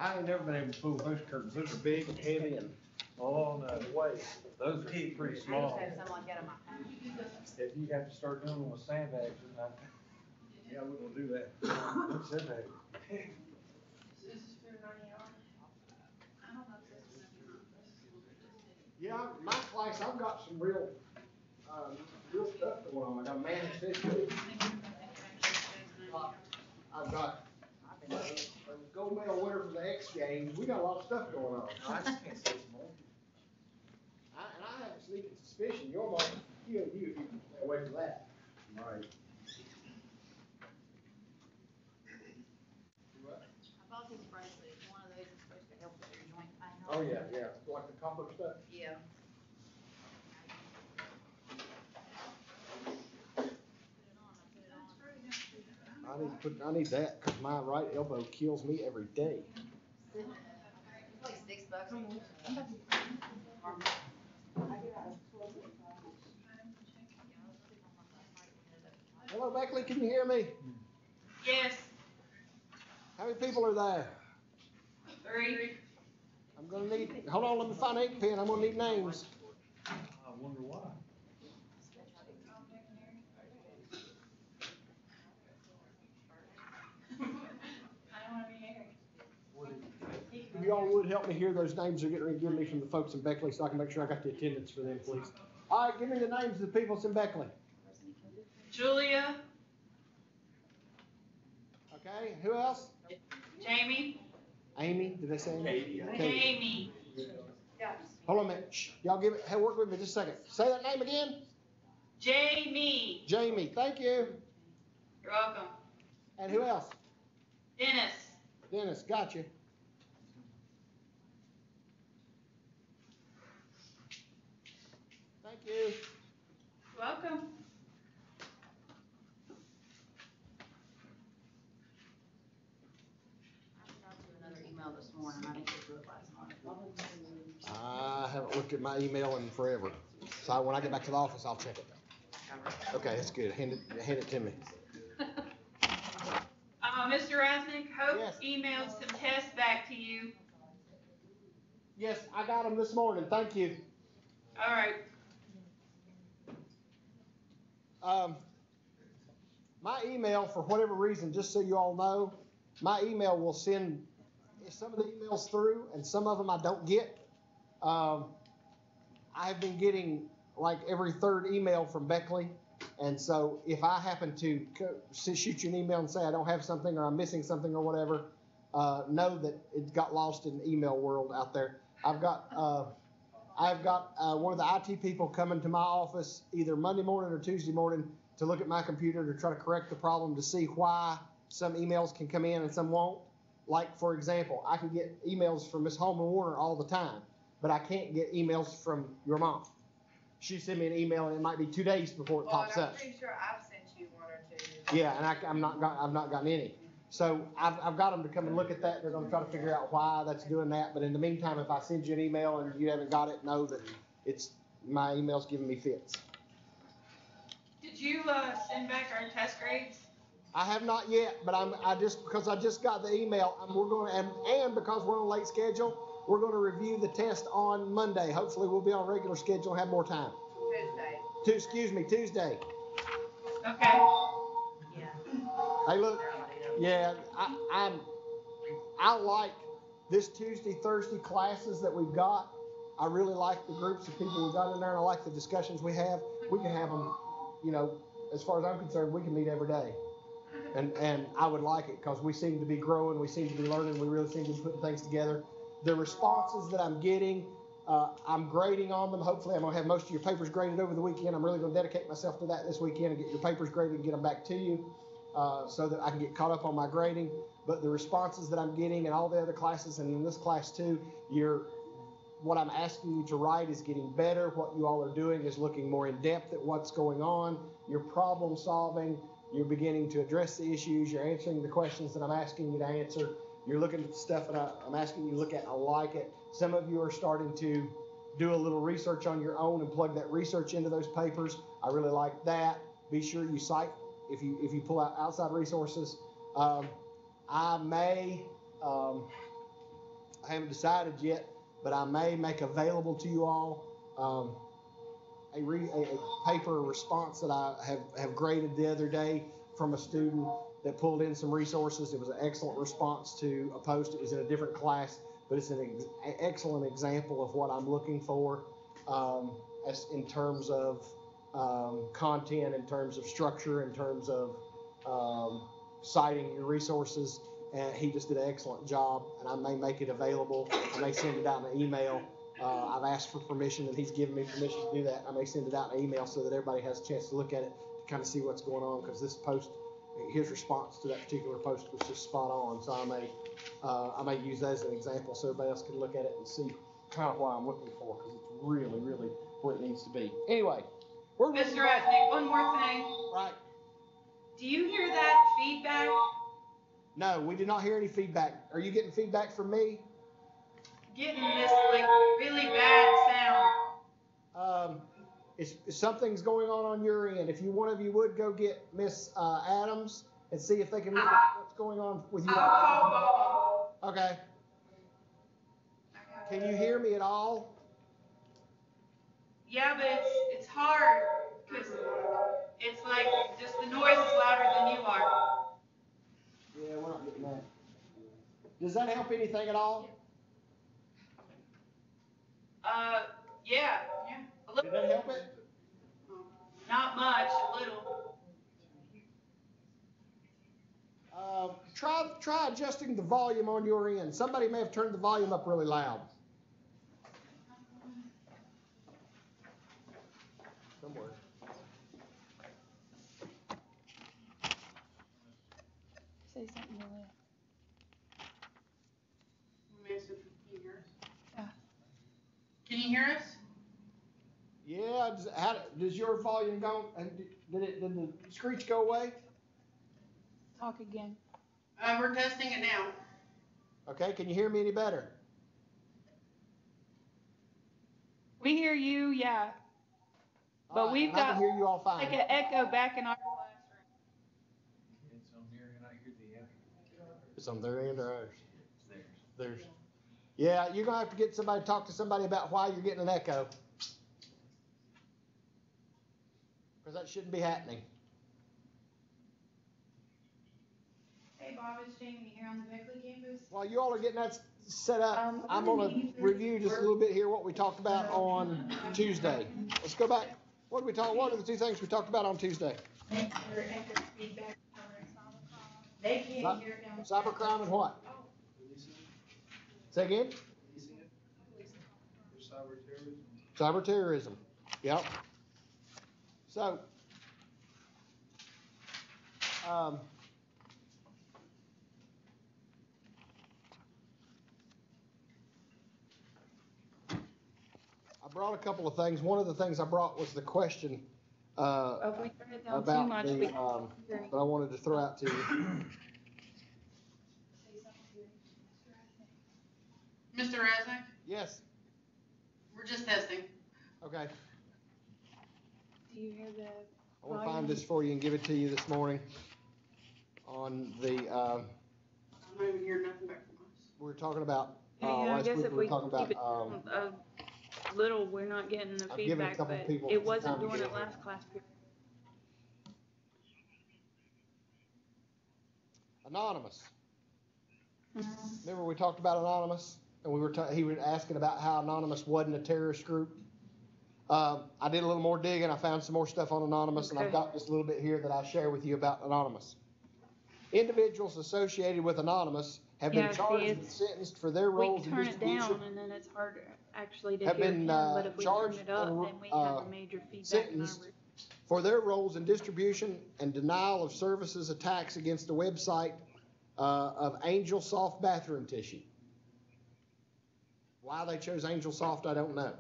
I ain't never been able to pull those curtains. Those are big and heavy and Oh, no. weight. Those are pretty I used small. to have something like that in my house. If you have to start doing them with sandbags, yeah, we're gonna do that. Sandbag. Yeah, my class, I've got some real stuff going on. I got managed this week. I've got a gold medal winner for the X Games. We got a lot of stuff going on. I just can't say some more. And I have a sneaking suspicion you're going to kill you if you can stay away from that. Right. I bought this bracelet, it's one of those that's supposed to help with your joint pain. Oh, yeah, like the copper stuff. Yeah. I need that because my right elbow kills me every day. It's like $6. Hello, Beckley, can you hear me? Yes, How many people are there? 3. I'm gonna need, hold on, let me find an ink pen. I'm gonna need names. I wonder why. I don't want to be Harry. If you all would help me hear those names they're getting ready to give me from the folks in Beckley so I can make sure I got the attendance for them, please. All right, give me the names of the people that's in Beckley. Julia, Okay, who else? Jamie, Amy, did they say Amy? Okay. Jamie, Hold on a minute. Shh. Y'all give it, hey, work with me just a second. Say that name again. Jamie. Jamie, thank you. You're welcome. And who else? Dennis. Dennis, got you. Thank you. You're welcome. I shot you another email this morning, I didn't get to it last night. I haven't looked at my email in forever. So when I get back to the office, I'll check it. Okay, that's good. Hand it to me. Mr. Rasnick, Hope Yes. emailed some tests back to you. Yes, I got them this morning. Thank you. All right. My email, for whatever reason, just so you all know, my email will send some of the emails through, and some of them I don't get. I've been getting like every third email from Beckley, and so if I happen to shoot you an email and say I don't have something or I'm missing something or whatever, know that it got lost in the email world out there. I've got one of the IT people coming to my office either Monday morning or Tuesday morning to look at my computer to try to correct the problem to see why some emails can come in and some won't. Like, for example, I can get emails from Miss Holman Warner all the time, but I can't get emails from your mom. She sent me an email and it might be 2 days before it pops up. I'm pretty sure I've sent you one or two. Yeah, and I've not gotten any. So I've got them to come and look at that. They're going to try to figure out why that's doing that. But in the meantime, if I send you an email and you haven't got it, know that it's my email's giving me fits. Did you send back our test grades? I have not yet, but because I just got the email, we're going to, and because we're on late schedule, we're going to review the test on Monday. Hopefully we'll be on regular schedule and have more time. Tuesday. Okay. Yeah. Hey, look, yeah, I like this Tuesday, Thursday classes that we've got. I really like the groups of people we've got in there, and I like the discussions we have. We can have them, as far as I'm concerned, we can meet every day. And I would like it because we seem to be growing, we seem to be learning, we really seem to be putting things together. The responses that I'm getting, I'm grading on them. Hopefully I'm going to have most of your papers graded over the weekend. I'm really going to dedicate myself to that this weekend and get your papers graded and get them back to you so that I can get caught up on my grading. But the responses that I'm getting in all the other classes and in this class too, what I'm asking you to write is getting better. What you all are doing is looking more in depth at what's going on. You're problem solving. You're beginning to address the issues. You're answering the questions that I'm asking you to answer. You're looking at the stuff that I'm asking you to look at. I like it. Some of you are starting to do a little research on your own and plug that research into those papers. I really like that. Be sure you cite if you pull out outside resources. I may I haven't decided yet, but I may make available to you all a paper response that I have graded the other day from a student that pulled in some resources. It was an excellent response to a post. It was in a different class, but it's an excellent example of what I'm looking for as in terms of content, in terms of structure, in terms of citing your resources. And he just did an excellent job, and I may make it available. I may send it out in an email. I've asked for permission, and he's given me permission to do that. I may send it out in an email so that everybody has a chance to look at it, to kind of see what's going on, because this post, his response to that particular post was just spot on. So I may use that as an example so everybody else can look at it and see kind of what I'm looking for, because it's really, really where it needs to be. Anyway, we're Mr. Resnick, one more thing. right. Do you hear that feedback? No, we did not hear any feedback. Are you getting feedback from me? Getting this like really bad sound. Something's going on your end. If one of you would go get Miss Adams and see if they can look at what's going on with you. I'll call Bob. Okay. Can you hear me at all? Yeah, but it's hard because it's like just the noise is louder than you are. Yeah, we're not getting that. Does that help anything at all? Yeah. A Did little. that help it? Not much, a little. Try adjusting the volume on your end. Somebody may have turned the volume up really loud. Somewhere. Say something, Julia. Can you hear us? Yeah. Can you hear us? Yeah. Does your volume go? Did the screech go away? Talk again. We're testing it now. Okay. Can you hear me any better? We hear you, yeah. But we've I can got hear you all fine. like an echo back in our classroom. It's on here and I hear the echo. It's on their end or ours? It's Theirs. Yeah, you're gonna have to get somebody to talk to somebody about why you're getting an echo, because that shouldn't be happening. Hey Bob, it's Jamie here on the Beckley campus. While you all are getting that set up, I'm gonna review just a little bit here what we talked about on Tuesday. Let's go back. What are the two things we talked about on Tuesday? They can't hear now. Cybercrime and what? Say again? Cyber terrorism. Yep. So, I brought a couple of things. One of the things I brought was the question If we turn it down too about much, the that I wanted to throw out to you. Mr. Resnick, Yes. we're just testing. Okay. do you hear the I want to find this for you and give it to you this morning. On the I'm not even hearing nothing back from us. we were talking about Yeah, I last guess week. if We we were talking keep it about a little, we're not getting the I've given a feedback, couple but people it some wasn't time to during get the it. last class period. Anonymous. Remember we talked about Anonymous, and he was asking about how Anonymous wasn't a terrorist group. I did a little more digging. I found some more stuff on Anonymous, and I've got just a little bit here that I'll share with you about Anonymous. Individuals associated with Anonymous have been charged and sentenced for their We roles can in turn it distribution. down, and then it's harder actually to Have hear been, him, but if we turn charged it up, and, then we have a major feedback in our sentenced for their roles in distribution and denial of services attacks against the website of Angel Soft bathroom tissue. Why they chose Angel Soft, I don't know.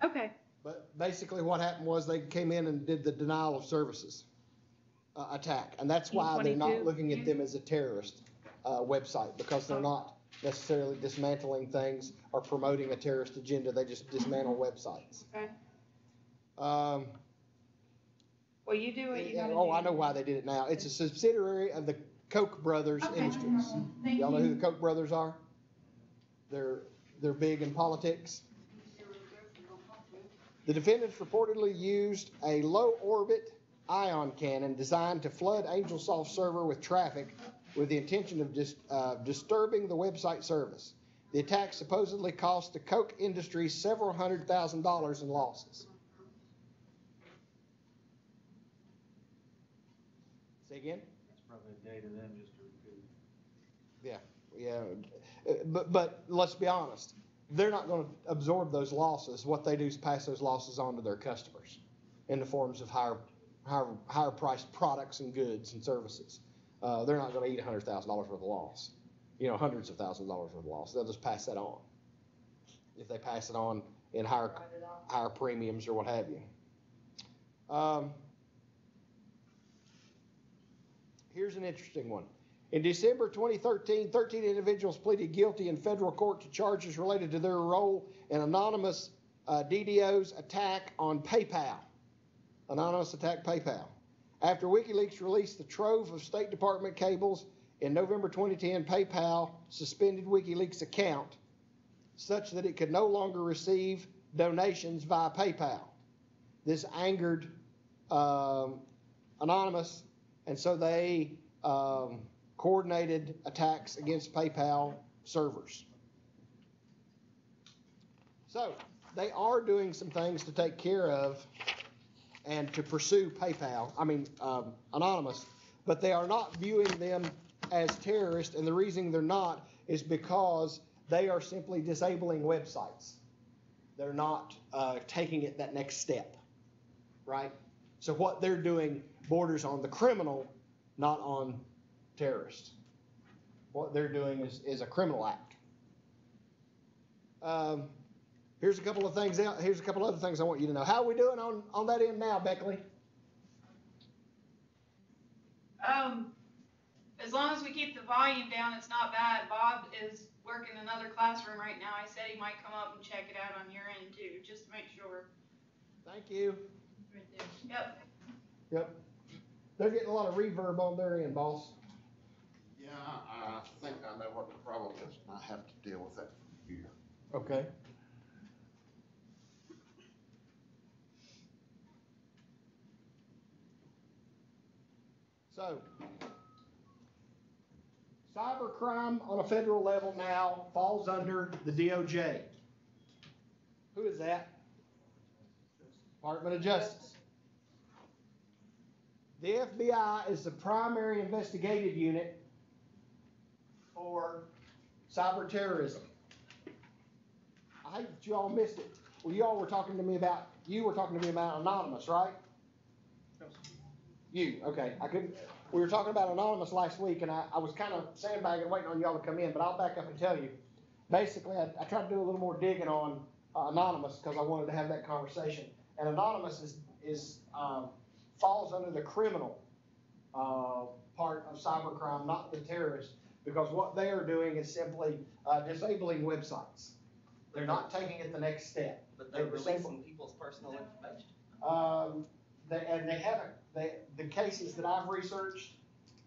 Okay. But basically what happened was they came in and did the denial of services attack. And that's why they're not 22. looking at them as a terrorist website, because they're not necessarily dismantling things or promoting a terrorist agenda. They just dismantle websites. Okay. Well, you do what you gotta do. oh, I know why they did it now. It's a subsidiary of the Koch brothers industries. Thank Y'all know who you. the Koch brothers are? they're big in politics. The defendants reportedly used a low orbit ion cannon designed to flood AngelSoft server with traffic with the intention of disturbing the website service. The attack supposedly cost the Coke industry several $100,000 in losses. Say again? It's probably a day to them just to recoup. Yeah. But let's be honest. They're not going to absorb those losses. What they do is pass those losses on to their customers in the forms of higher priced products and goods and services. They're not going to eat $100,000 worth of loss. Hundreds of thousands of dollars worth of loss. They'll just pass that on. If they pass it on in higher premiums or what have you. Here's an interesting one. In December 2013, 13 individuals pleaded guilty in federal court to charges related to their role in anonymous DDoS attack on PayPal. Anonymous attack PayPal. After WikiLeaks released the trove of State Department cables in November 2010, PayPal suspended WikiLeaks' account such that it could no longer receive donations via PayPal. This angered Anonymous, and so they coordinated attacks against PayPal servers. So they are doing some things to take care of and to pursue Anonymous, but they are not viewing them as terrorists, and the reason they're not is because they are simply disabling websites. They're not taking it that next step, right? So what they're doing borders on the criminal, not on terrorists. What they're doing is a criminal act. Here's a couple of things. Here's a couple other things I want you to know. How are we doing on that end now, Beckley? As long as we keep the volume down, it's not bad. Bob is working another classroom right now. I said he might come up and check it out on your end too, just to make sure. Thank you. Right there. Yep. They're getting a lot of reverb on their end, boss. Yeah, I think I know what the problem is. I have to deal with that from here. Okay. So, cybercrime on a federal level now falls under the DOJ. Who is that? Department of Justice. The FBI is the primary investigative unit for cyber terrorism. I hate that you all missed it. Well, you were talking to me about Anonymous, right? You, okay. We were talking about Anonymous last week, and I was kind of sandbagging, waiting on y'all to come in, but I'll back up and tell you. Basically, I tried to do a little more digging on Anonymous because I wanted to have that conversation. And Anonymous falls under the criminal part of cybercrime, not the terrorist, because what they are doing is simply disabling websites. They're not taking it the next step. But they're releasing people's personal information. They haven't. The cases that I've researched.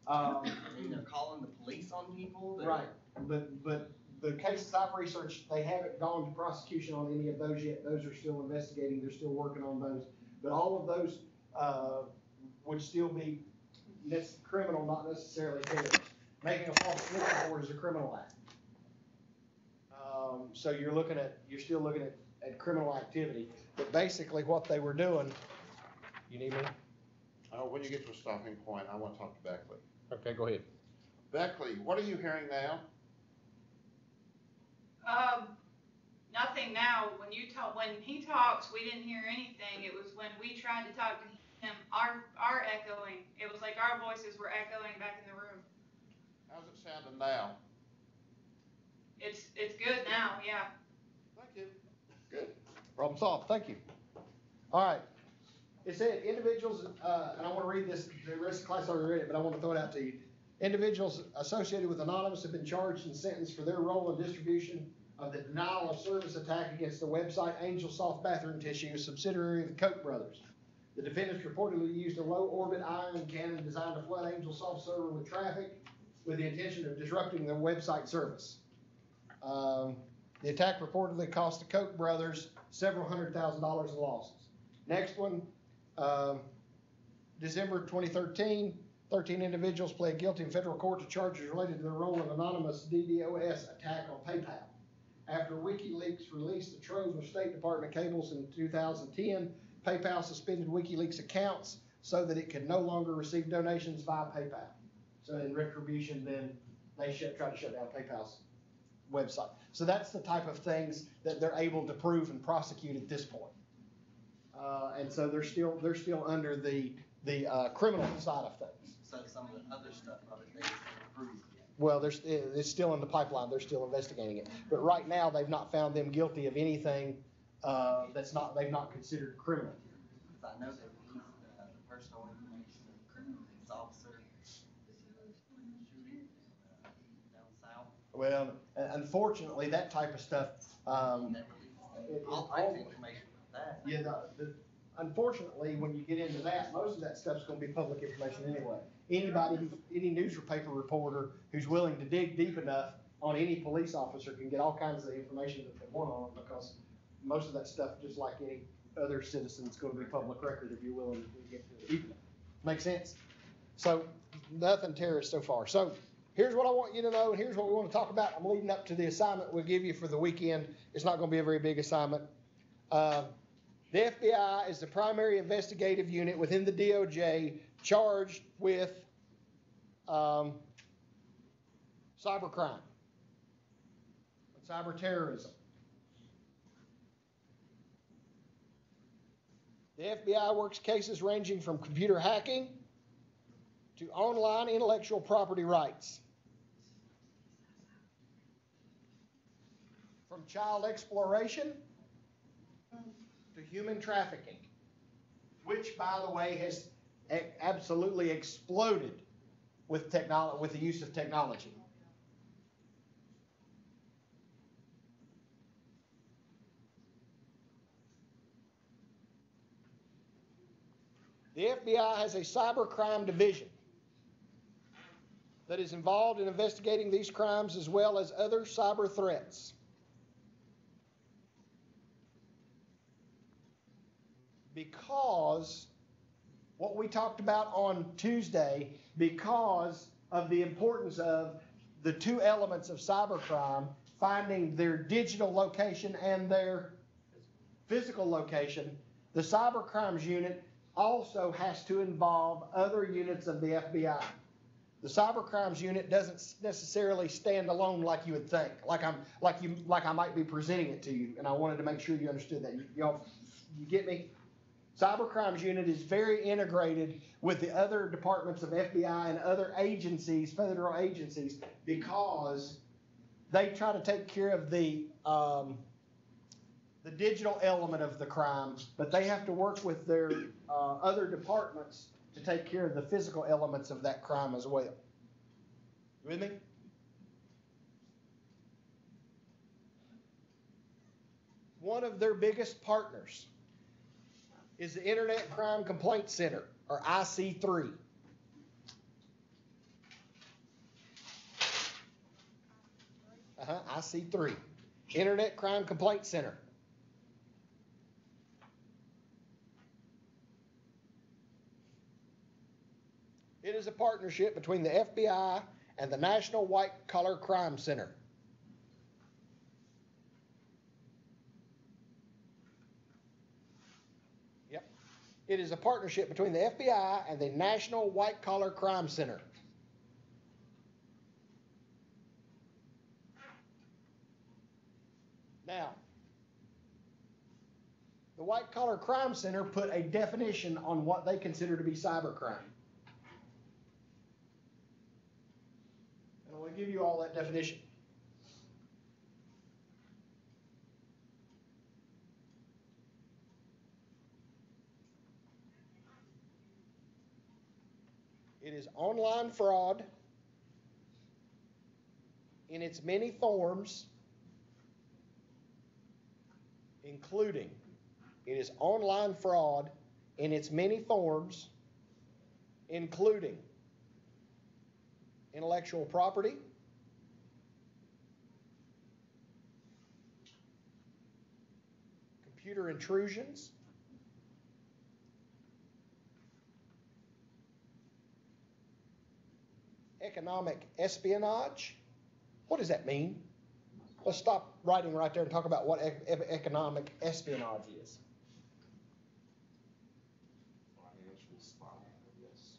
They're calling the police on people. Right, but the cases I've researched, they haven't gone to prosecution on any of those yet. Those are still investigating. They're still working on those. But all of those would still be criminal, not necessarily terrorist. Making a false police report is a criminal act. So you're still looking at criminal activity. But basically, what they were doing. You need me? When you get to a stopping point, I want to talk to Beckley. Okay, go ahead. Beckley, what are you hearing now? Nothing now. When he talks, we didn't hear anything. It was when we tried to talk to him, our echoing. It was like our voices were echoing back in the room. How's it sounding now? It's good now, yeah. Thank you. Good. Problem solved. Thank you. All right. It said individuals, and I want to read this, the rest of the class already read it, but I want to throw it out to you. Individuals associated with Anonymous have been charged and sentenced for their role in distribution of the denial of service attack against the website AngelSoft Bathroom Tissue, a subsidiary of the Koch brothers. The defendants reportedly used a low-orbit ion cannon designed to flood AngelSoft server with traffic with the intention of disrupting the website service. The attack reportedly cost the Koch brothers several $100,000 in losses. Next one, December 2013, 13 individuals pled guilty in federal court to charges related to their role in anonymous DDoS attack on PayPal. After WikiLeaks released the trove of State Department cables in 2010, PayPal suspended WikiLeaks accounts so that it could no longer receive donations via PayPal. So in retribution, then they tried to shut down PayPal's website. So that's the type of things that they're able to prove and prosecute at this point. And so they're still under the criminal side of things. So some of the other stuff of it, they just haven't proved yet. Well, it's still in the pipeline. They're still investigating it. But right now, they've not found them guilty of anything they've not considered criminal. Because I know they released the personal information of the criminal police officer shooting down south. Well, unfortunately, that type of stuff. They released all kinds of information about that. Yeah, unfortunately, when you get into that, most of that stuff's going to be public information anyway. Any newspaper reporter who's willing to dig deep enough on any police officer can get all kinds of information that they want on them, because most of that stuff, just like any other citizen, is going to be public record if you're willing to get to it deep enough. Make sense? So nothing terrorist so far. So here's what I want you to know, and here's what we want to talk about. I'm leading up to the assignment we'll give you for the weekend. It's not going to be a very big assignment. The FBI is the primary investigative unit within the DOJ charged with cybercrime and cyber terrorism. The FBI works cases ranging from computer hacking to online intellectual property rights, from child exploration to human trafficking, which, by the way, has absolutely exploded with the use of technology. The FBI has a cybercrime division that is involved in investigating these crimes as well as other cyber threats. Because what we talked about on Tuesday, because of the importance of the two elements of cybercrime, finding their digital location and their physical location, the cybercrimes unit also has to involve other units of the FBI. The cybercrimes unit doesn't necessarily stand alone like you would think, like I might be presenting it to you, and I wanted to make sure you understood that. You get me? Cybercrimes unit is very integrated with the other departments of FBI and other agencies, federal agencies, because they try to take care of the digital element of the crime, but they have to work with their other departments to take care of the physical elements of that crime as well. You with me? One of their biggest partners is the Internet Crime Complaint Center, or IC3. IC3, Internet Crime Complaint Center. It is a partnership between the FBI and the National White Collar Crime Center. Yep. It is a partnership between the FBI and the National White Collar Crime Center. Now, the White Collar Crime Center put a definition on what they consider to be cybercrime. And I'm going to give you all that definition. It is online fraud in its many forms, including, it is online fraud in its many forms, including intellectual property, computer intrusions, economic espionage. What does that mean? Let's stop writing right there and talk about what economic espionage is. Financial spy, yes.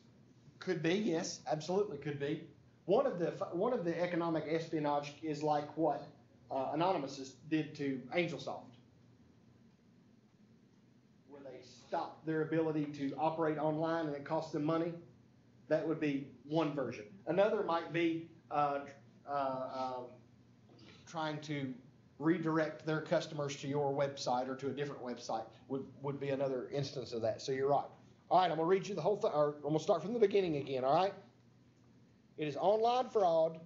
Could be, yes, absolutely could be. One of the economic espionage is like what Anonymous did to AngelSoft, where they stopped their ability to operate online and it cost them money. That would be one version. Another might be trying to redirect their customers to your website or to a different website would be another instance of that. So you're right. All right, I'm gonna read you the whole thing, or I'm gonna start from the beginning again, all right? It is online fraud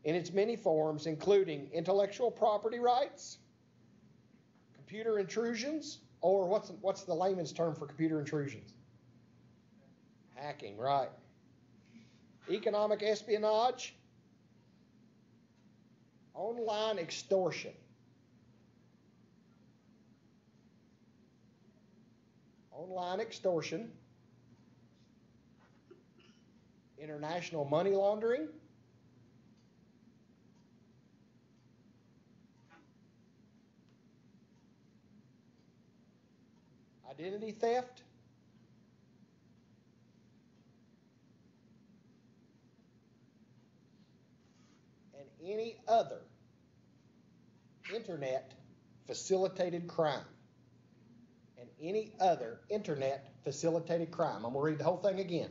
in its many forms, including intellectual property rights, computer intrusions, or what's the layman's term for computer intrusions? Hacking, right. Economic espionage, online extortion. Online extortion, international money laundering, identity theft, and any other internet facilitated crime. And any other internet facilitated crime. I'm going to read the whole thing again.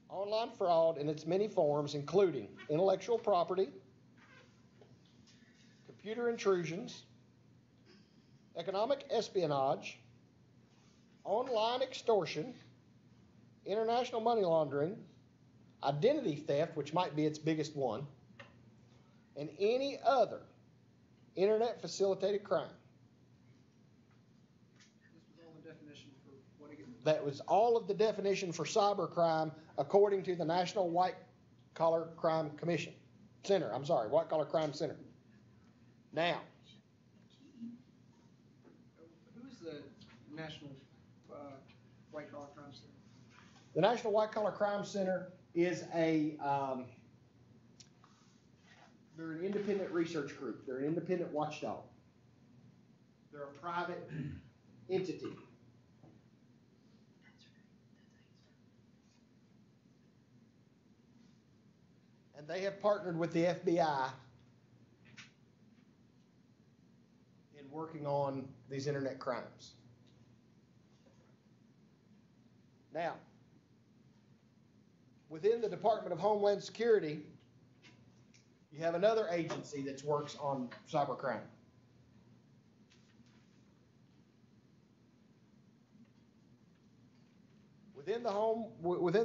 Online fraud in its many forms, including intellectual property, computer intrusions, economic espionage, online extortion, international money laundering, identity theft, which might be its biggest one, and any other internet facilitated crime. This was all the definition for what again? That was all of the definition for cybercrime according to the National White Collar Crime Commission. White Collar Crime Center. Now, Who's the National White Collar Crime Center? the National White Collar Crime Center is they're an independent research group. They're an independent watchdog. They're a private entity. And they have partnered with the FBI in working on these internet crimes. Now, within the Department of Homeland Security, you have another agency that works on cybercrime. Within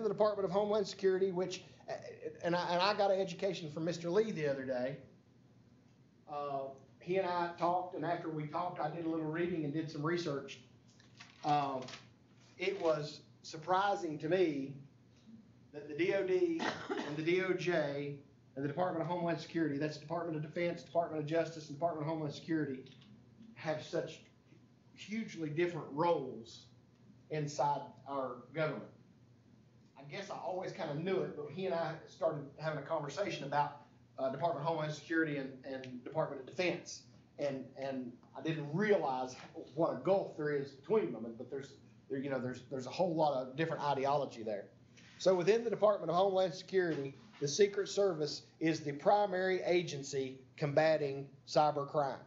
the Department of Homeland Security, which, and I got an education from Mr. Lee the other day. He and I talked, and after we talked, I did a little reading and did some research. It was surprising to me that the DOD and the DOJ and the Department of Homeland Security, that's Department of Defense, Department of Justice, and Department of Homeland Security, have such hugely different roles inside our government. I guess I always kind of knew it, but he and I started having a conversation about Department of Homeland Security and Department of Defense, and I didn't realize what a gulf there is between them. But there's a whole lot of different ideology there. So within the Department of Homeland Security, the Secret Service is the primary agency combating cyber crime.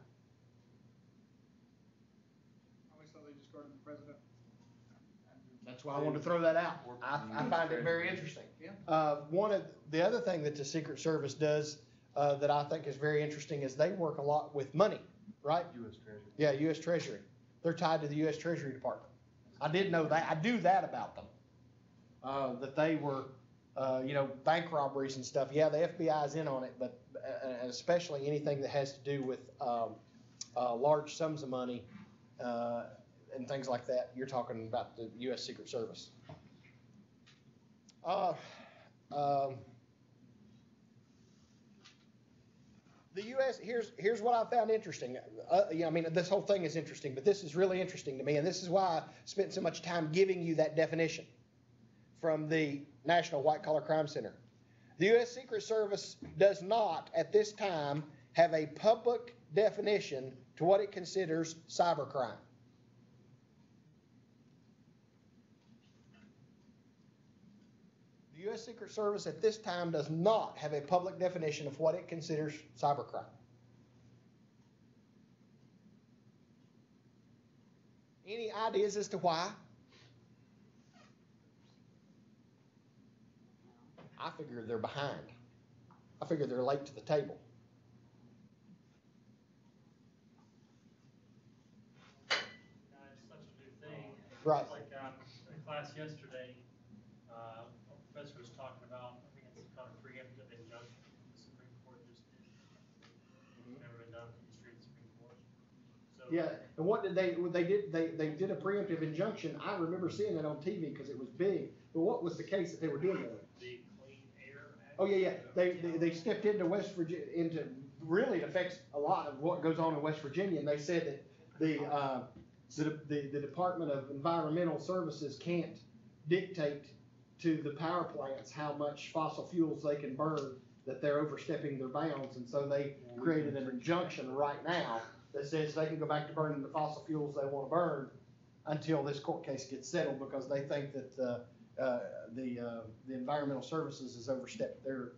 I always thought they just guarded the president. That's why I wanted to throw that out. I find it very interesting. Yeah. One of the other thing that the Secret Service does that I think is very interesting is they work a lot with money, right? U.S. Treasury. Yeah, U.S. Treasury. They're tied to the U.S. Treasury Department. I did know that. I do that about them. That they were, bank robberies and stuff. Yeah, the FBI is in on it, but especially anything that has to do with large sums of money and things like that. You're talking about the U.S. Secret Service. The U.S., here's what I found interesting. I mean, this whole thing is interesting, but this is really interesting to me, and this is why I spent so much time giving you that definition from the National White Collar Crime Center. The U.S. Secret Service does not, at this time, have a public definition to what it considers cybercrime. The U.S. Secret Service at this time does not have a public definition of what it considers cybercrime. Any ideas as to why? I figure they're behind. I figure they're late to the table. It's such a new thing. Right. It's like in class yesterday, a professor was talking about, I think it's called a preemptive injunction. The Supreme Court just did. It's never been done in the history of the Supreme Court. So, Yeah, and what did they did a preemptive injunction. I remember seeing it on TV because it was big. But what was the case that they were doing with it? the Clean Air Act. Oh yeah. They stepped into West Virginia, really it affects a lot of what goes on in West Virginia, and they said that the Department of Environmental Services can't dictate to the power plants how much fossil fuels they can burn, that they're overstepping their bounds, and so they created an injunction right now that says they can go back to burning the fossil fuels they want to burn until this court case gets settled, because they think that the environmental services has overstepped their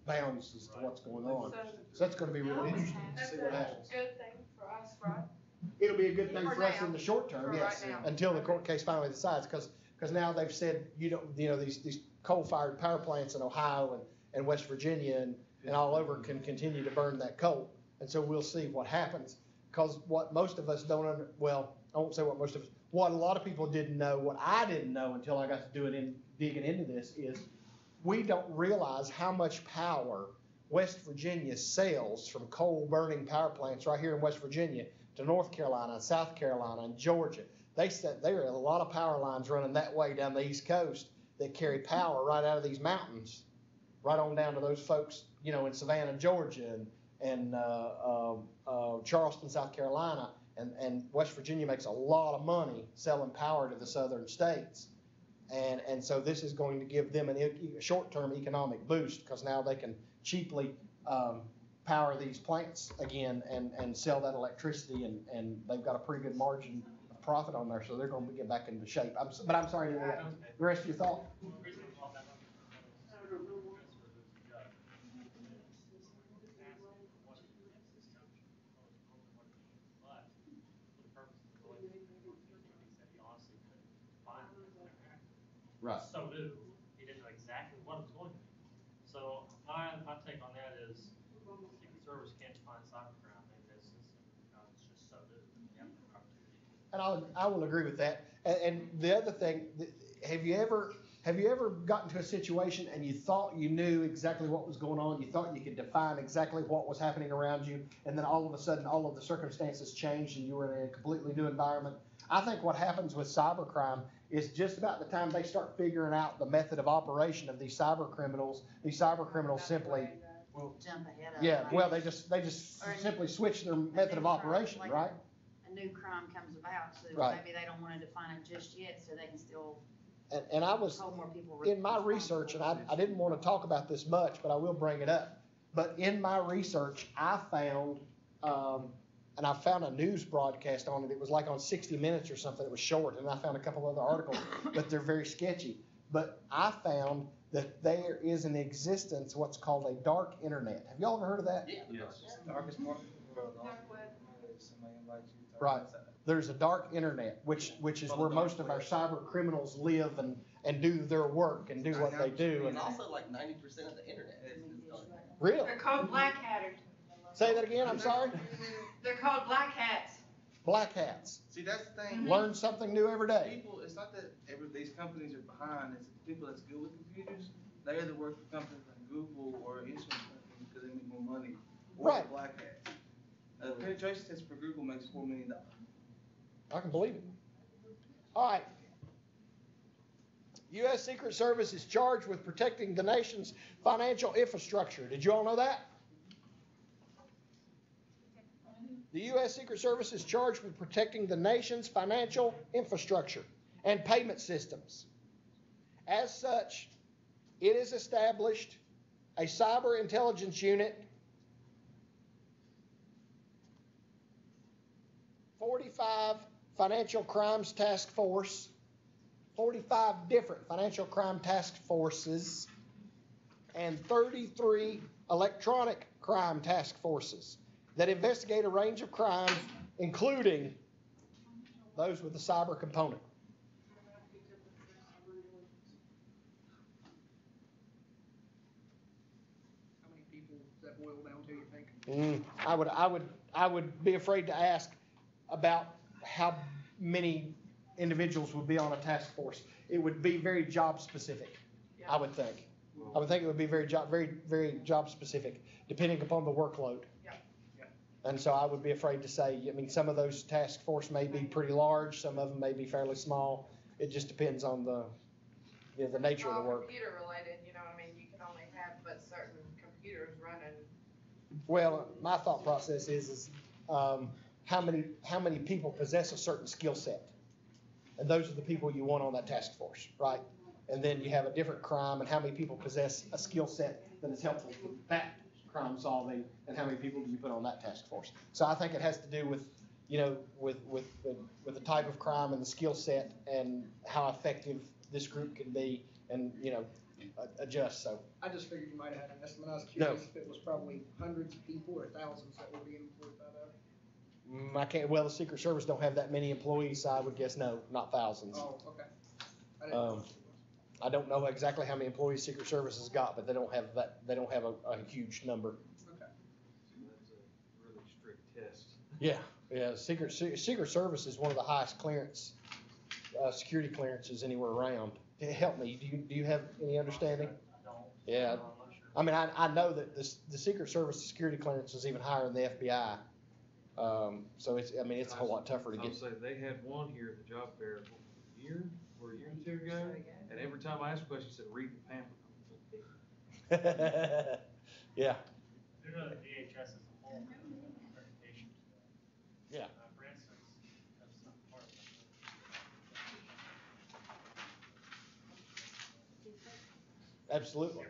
bounds as to what's going on. So that's going to be really interesting to That's see what a happens. good thing for us, right? It'll be a good thing For for us now. in the short term, For yes, right now. until the court case finally decides, because now they've said, these coal-fired power plants in Ohio and West Virginia and all over can continue to burn that coal. And so we'll see what happens, because what most of us don't well, I won't say what most of us, what a lot of people didn't know, what I didn't know until I got to digging into this, is we don't realize how much power West Virginia sells from coal-burning power plants right here in West Virginia to North Carolina, South Carolina, and Georgia. They said there are a lot of power lines running that way down the East Coast that carry power right out of these mountains, right on down to those folks, in Savannah, Georgia, and Charleston, South Carolina, and West Virginia makes a lot of money selling power to the southern states. And so this is going to give them a short-term economic boost, because now they can cheaply power these plants again and sell that electricity, and they've got a pretty good margin of profit on there, so they're going to get back into shape. But I'm sorry, the rest of your thought? The reason I brought that up is because the professor who's a judge asked what is this injunction, what it means, but for the purposes of going to the court, he said he honestly couldn't find it. Right. So new, he didn't know exactly what it was going to be. So my take on that is, Secret Service can't define cybercrime in this instance because it's just so new. You have no opportunity. And I will agree with that. And the other thing, have you ever gotten to a situation and you thought you knew exactly what was going on? You thought you could define exactly what was happening around you, and then all of a sudden all of the circumstances changed and you were in a completely new environment? I think what happens with cybercrime is just about the time they start figuring out the method of operation of these cyber criminals simply, Jump ahead of. yeah, like, well, they just Or simply switch their method of operation, like right? A new crime comes about, so Right. maybe they don't wanna define it just yet, so they can still And I was, hold more people. in my research, and I didn't want to talk about this much, but I will bring it up. But in my research, I found, and I found a news broadcast on it. It was like on 60 Minutes or something. It was short, and I found a couple other articles, but they're very sketchy. But I found that there is in existence what's called a dark internet. Have y'all ever heard of that? Yeah. Yes. It's the darkest market in the world. Dark web. Somebody invites you to talk Right. outside. There's a dark internet, which is where most of our cyber criminals live and do their work and do what they do. And also like 90% of the internet is dark. Really? They're called black hatters. Say that again, I'm sorry? They're called black hats. Black hats. See, that's the thing. Learn something new every day. People, it's not that these companies are behind. It's the people that's good with computers. They either work for companies like Google or insurance companies because they make more money. Or Right. black hats. A penetration test for Google makes $4 million. I can believe it. All right. U.S. Secret Service is charged with protecting the nation's financial infrastructure. Did you all know that? The U.S. Secret Service is charged with protecting the nation's financial infrastructure and payment systems. As such, it has established a cyber intelligence unit, 45 financial crimes task force, 45 different financial crime task forces, and 33 electronic crime task forces that investigate a range of crimes, including those with a cyber component. How many people does that boil down to, you think? I would be afraid to ask about how many individuals would be on a task force. It would be very job specific, I would think. I would think it would be very job specific, depending upon the workload. Yeah. And so I would be afraid to say, I mean, some of those task force may be pretty large, some of them may be fairly small. It just depends on the nature of the work. Computer related, you know, I mean, you can only have but certain computers running. Well, my thought process is how many people possess a certain skill set, and those are the people you want on that task force, right? And then you have a different crime, and how many people possess a skill set that is helpful for that crime solving, and how many people do you put on that task force? So I think it has to do with, with the type of crime and the skill set and how effective this group can be, and adjust. So I just figured you might have had an estimate. I was No. curious if it was probably hundreds of people or thousands that were being employed by that. I can't. Well, the Secret Service don't have that many employees, so I would guess no, not thousands. Oh, okay. I didn't know what it was. I don't know exactly how many employees Secret Service has got, but they don't have that. They don't have a huge number. Okay. That's a really strict test. Yeah. Secret Service is one of the highest clearance, security clearances anywhere around. Help me. Do you have any understanding? I don't. Yeah. I'm not sure. I mean, I know that the Secret Service security clearance is even higher than the FBI. So it's a whole lot tougher to I get. would say they had one here at the job fair a year or two ago, and every time I asked a question, he said, read the pamphlet. Yeah. They're not a DHS as a whole, reputation. Yeah. For instance, that's not part of it. Absolutely.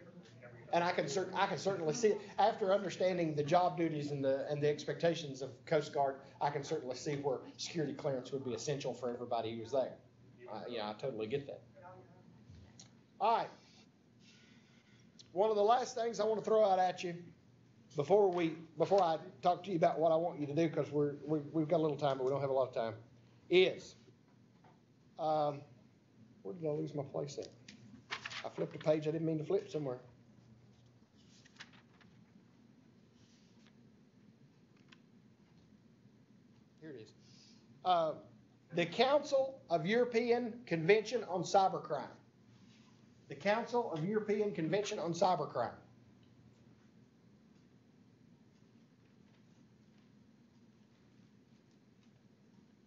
And I can certainly see it. After understanding the job duties and the expectations of Coast Guard, I can certainly see where security clearance would be essential for everybody who's there. I totally get that. All right. One of the last things I want to throw out at you before I talk to you about what I want you to do, because we've got a little time, but we don't have a lot of time, is where did I lose my place at? I flipped a page I didn't mean to flip somewhere. Here it is. The Council of European Convention on Cybercrime. The Council of European Convention on Cybercrime.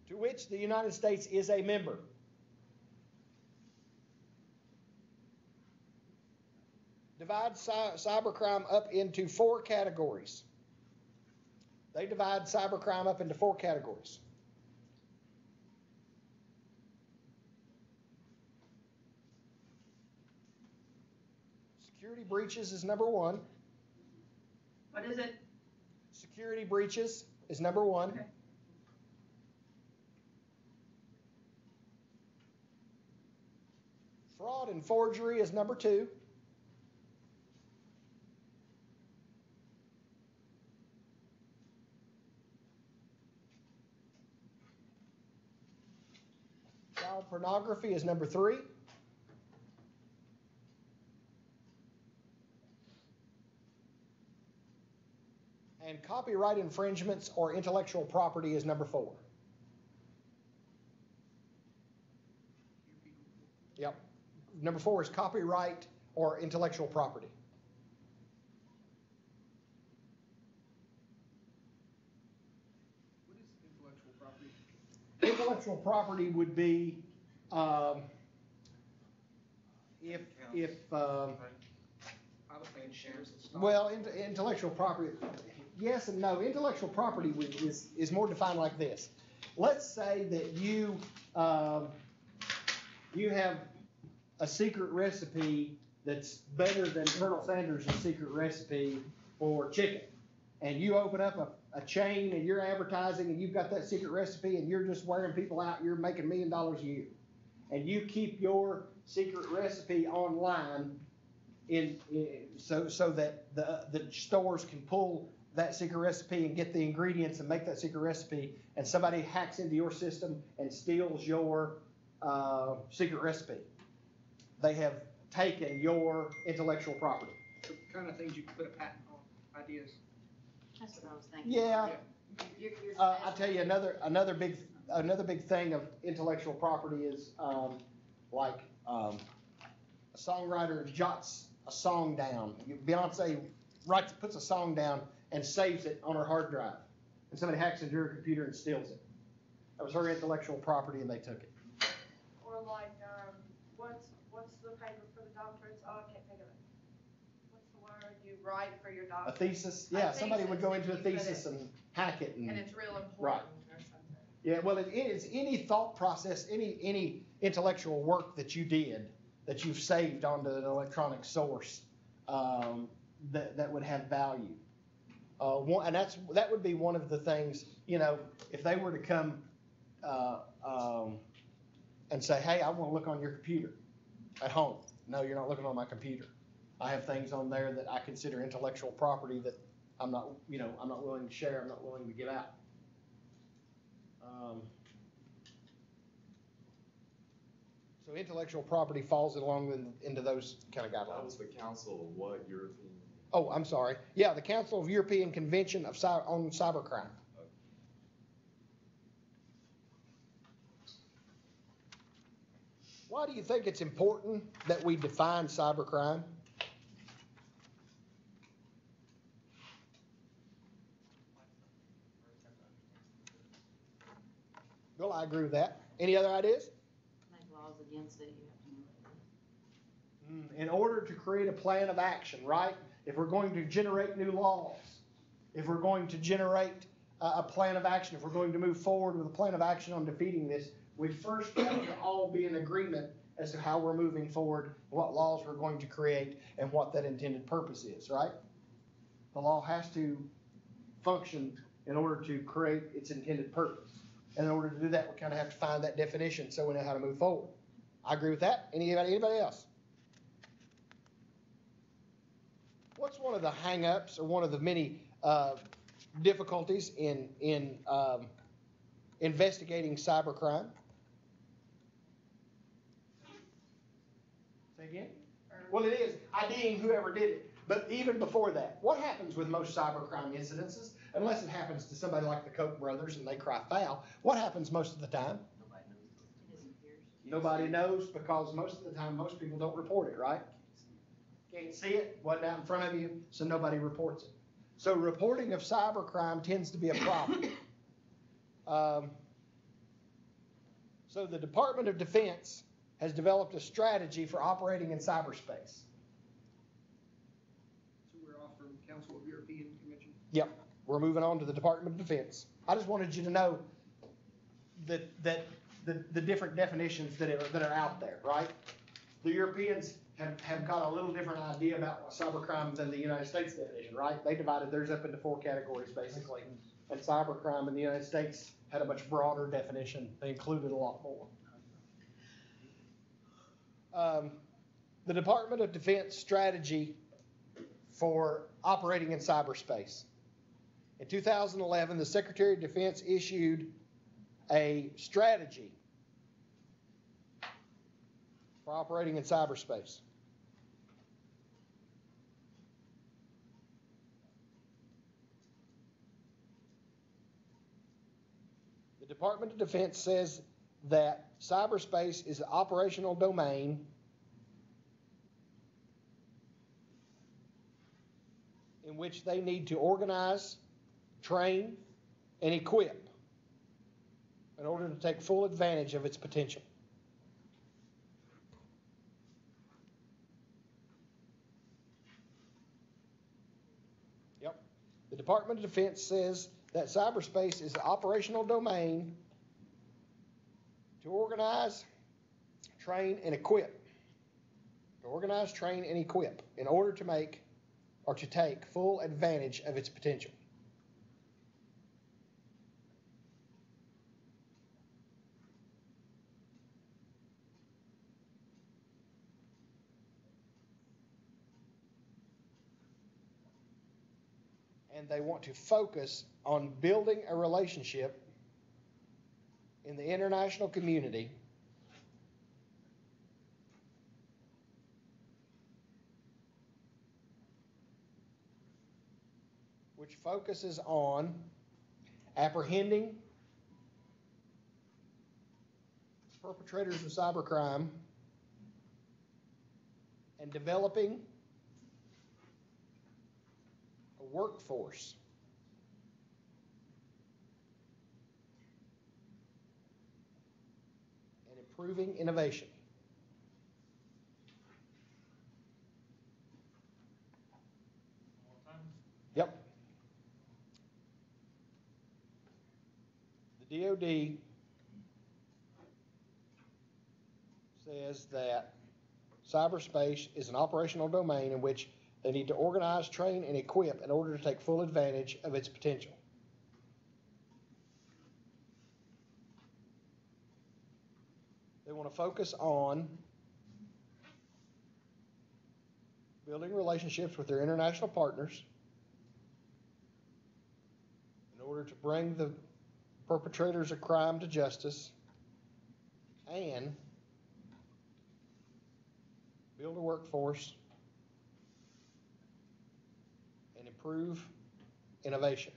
To which the United States is a member. Divides cybercrime up into 4 categories. They divide cybercrime up into 4 categories. Security breaches is number 1. What is it? Security breaches is number 1. Okay. Fraud and forgery is number 2. Child pornography is number 3. And copyright infringements or intellectual property is number 4. Yep. Number 4 is copyright or intellectual property. What is intellectual property? Intellectual property would be if I was saying shares and stuff. well, intellectual property. yes and no. Intellectual property is more defined like this. Let's say that you have a secret recipe that's better than Colonel Sanders' secret recipe for chicken. And you open up a chain and you're advertising and you've got that secret recipe and you're just wearing people out, you're making $1 million a year. And you keep your secret recipe online so that the stores can pull that secret recipe and get the ingredients and make that secret recipe, and somebody hacks into your system and steals your secret recipe. They have taken your intellectual property. The kind of things you could put a patent on, ideas. That's what I was thinking. Yeah. You're I tell you, another big thing of intellectual property is a songwriter jots a song down. Beyonce puts a song down and saves it on her hard drive, and somebody hacks into her computer and steals it. That was her intellectual property, and they took it. Or like, what's the paper for the doctorates? Oh, I can't think of it. What's the word you write for your A doctorate? thesis, yeah, somebody would go into a and you put thesis it- and hack it And it's real important Right. or something. Yeah, well, it is any thought process, any intellectual work that you did, that you've saved onto an electronic source, that would have value. And that would be one of the things, if they were to come and say, hey, I want to look on your computer at home. No, you're not looking on my computer. I have things on there that I consider intellectual property that I'm not willing to share, I'm not willing to give out. So intellectual property falls into those kind of That guidelines. was the council of what European? Oh, I'm sorry. Yeah, the Council of European Convention on Cybercrime. Why do you think it's important that we define cybercrime? Well, I agree with that. Any other ideas? Make laws against it, you have to know it. In order to create a plan of action, right? If we're going to generate new laws, if we're going to generate a plan of action, if we're going to move forward with a plan of action on defeating this, we first have to all be in agreement as to how we're moving forward, what laws we're going to create, and what that intended purpose is, right? The law has to function in order to create its intended purpose. And in order to do that, we kind of have to find that definition so we know how to move forward. I agree with that. Anybody else? What's one of the hang-ups or one of the many difficulties in investigating cybercrime? Say again? Well, it is IDing whoever did it. But even before that, what happens with most cybercrime incidences? Unless it happens to somebody like the Koch brothers and they cry foul, what happens most of the time? Nobody knows, because most of the time, most people don't report it, right? Can't see it, wasn't out in front of you, so nobody reports it. So reporting of cybercrime tends to be a problem. So the Department of Defense has developed a strategy for operating in cyberspace. So we're off from Council of European Convention. Yep, we're moving on to the Department of Defense. I just wanted you to know that the different definitions that are out there, right? The Europeans have got a little different idea about what cybercrime than the United States definition, right? They divided theirs up into 4 categories, basically. And cybercrime in the United States had a much broader definition. They included a lot more. The Department of Defense strategy for operating in cyberspace. In 2011, the Secretary of Defense issued a strategy for operating in cyberspace. The Department of Defense says that cyberspace is an operational domain in which they need to organize, train, and equip in order to take full advantage of its potential. Yep. The Department of Defense says that cyberspace is the operational domain to organize, train, and equip. To organize, train, and equip in order to make or to take full advantage of its potential. And they want to focus on building a relationship in the international community which focuses on apprehending perpetrators of cybercrime and developing a workforce and improving innovation. One more time? Yep. The DoD says that cyberspace is an operational domain in which they need to organize, train, and equip in order to take full advantage of its potential. They want to focus on building relationships with their international partners in order to bring the perpetrators of crime to justice and build a workforce and improve innovation.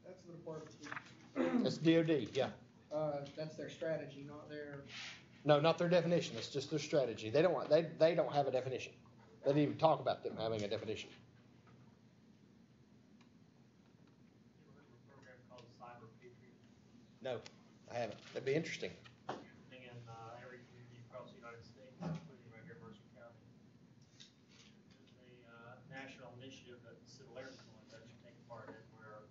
That's the department. That's DoD, yeah. That's their strategy, not their. No, not their definition. It's just their strategy. They don't have a definition. They didn't even talk about them having a definition. You ever heard of a program called Cyber Patriot? No, I haven't. That'd be interesting. Thing in every community across the United States, including right here in Mercer County. There's a national initiative that the Civil Air Patrol is actually taking part in, where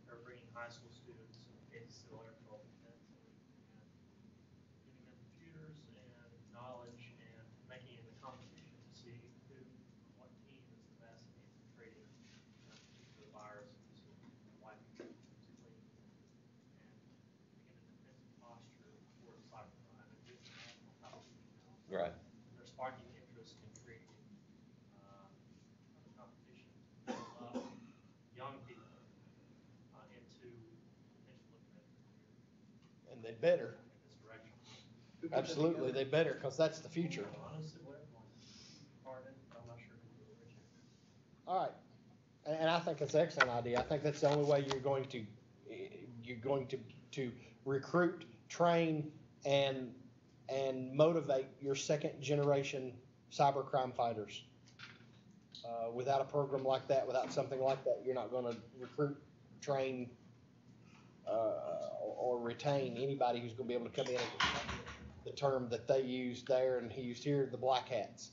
they're bringing high school students in the case of Civil Air Patrol defense and giving them computers and knowledge and making it a competition to see who, what team is the best at infiltrating a particular virus and wiping systems clean and putting in a defensive posture towards cybercrime and doing national competition now. So Right. they're sparking interest in creating a competition to build up young people into potential offenders And they better. in this direction. Who put that Absolutely, together? they better, because that's the future. Honestly, part in, I'm not sure who originated. All right. And I think that's an excellent idea. I think that's the only way you're going to recruit, train, and motivate your second generation cybercrime fighters. Without a program like that, without something like that, you're not going to recruit, train, or retain anybody who's going to be able to come in and the term that they used there and he used here, the black hats.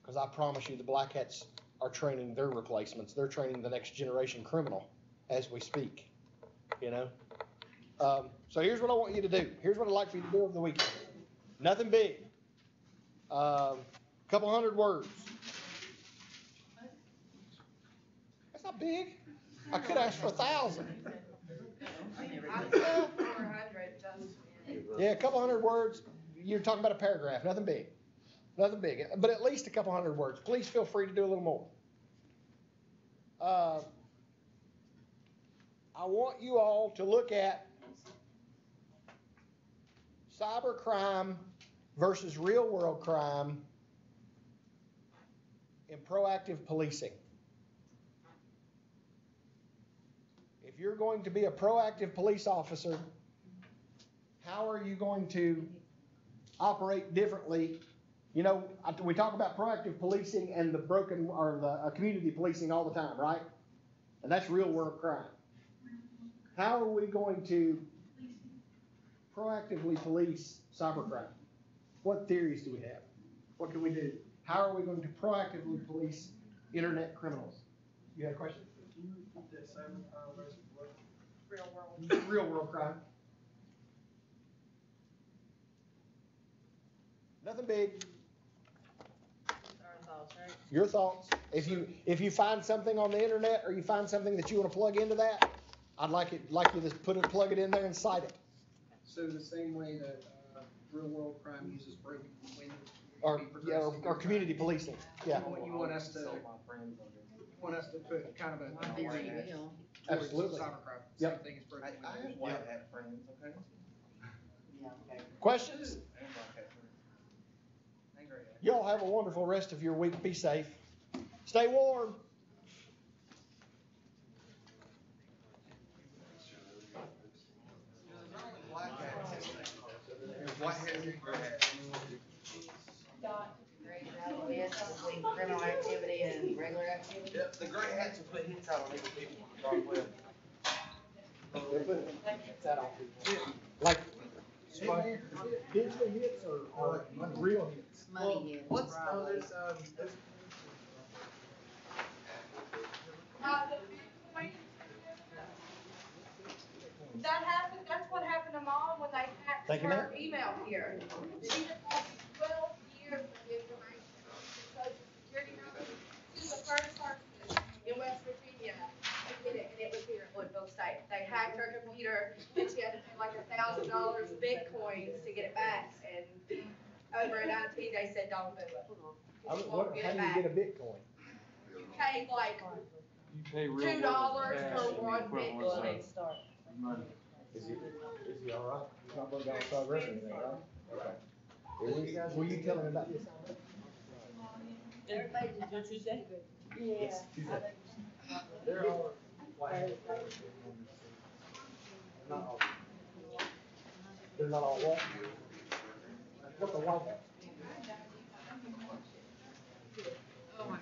Because I promise you, the black hats are training their replacements. They're training the next generation criminal as we speak. You know? So here's what I want you to do. Here's what I'd like for you to do over the weekend. Nothing big. Couple hundred words. That's not big. I could ask for 1,000. I feel 400 just. Yeah, a couple hundred words. You're talking about a paragraph. Nothing big. Nothing big. But at least a couple hundred words. Please feel free to do a little more. I want you all to look at cybercrime versus real world crime in proactive policing. if you're going to be a proactive police officer, how are you going to operate differently? You know, we talk about proactive policing and the broken, or the community policing all the time, right? And that's real world crime. How are we going to proactively police cybercrime? What theories do we have? What can we do? How are we going to proactively police internet criminals? You had a question? Real world. Real world crime. Nothing big. Our thoughts, right? Your thoughts. If you find something on the internet, or you find something that you want to plug into that, I'd like you to plug it in there and cite it. So the same way that, real world crime uses breaking windows. Or community policing. Yeah. You want us to put kind of a theory that Absolutely. cybercrime, Yep. same thing as broken I have windows. white hat friends, okay? Yeah, okay. Questions? And black hat friends. And gray hat. Y'all have a wonderful rest of your week. Be safe. Stay warm. White hat and gray hat. Great job, yes, between criminal activity and regular activity. Yep, the gray hats will put hits out on legal people. Dark web. Like digital hits or real hits? Money hits, What's, probably. That happened, that's what happened to Mom when they hacked Thank you, her ma'am. email here. She just lost 12 years of information on her social security number. She's the first person in West Virginia to get it, and it was here at Woodville State. They hacked her computer, and she had to pay like $1,000 Bitcoins to get it back, and over at IT, they said, don't do it. How She do won't get it you back. get a Bitcoin? You pay like You pay real $2 world cash for and the one equivalent Bitcoin. of money. Is he all right? He's not going down progress or anything, right? Okay. Will you tell him about this? Everybody did your Tuesday? Yes, Tuesday. They're all white. Not all. They're not all what? What the white hat? Oh my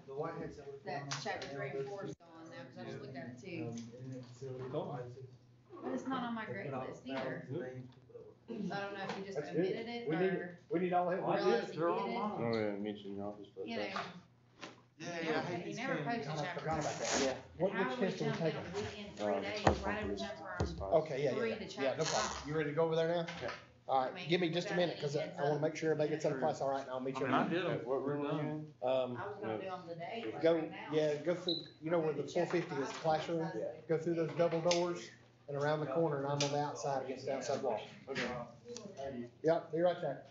The white hat's That chapter 3 and 4 is gone now, cause I just looked at it too. But it's not on my grade list either. So I don't know if you just That's good. omitted it We need it. or We need all help. we realized can. you did it. Oh, yeah, mention your office. You know, Yeah, you never posted chapter Forgot 3. about that. Yeah. What, How which are we test are we jumping taking? a weekend, 3 days, right over jump from Okay, yeah, 3 yeah, to yeah, chapter no problem. 5? You ready to go over there now? Yeah. All right, I mean, give me just a without minute, cause any I heads wanna up. make sure everybody gets in the class, all right, and I'll meet you. I mean, I did them. What room are you in? Um, I was gonna do them today, like go, right now. yeah, go through, you know where the 450 is, classroom? Go through those double doors and around the corner, and I'm on the outside against the outside wall. Okay. Yep, be right there.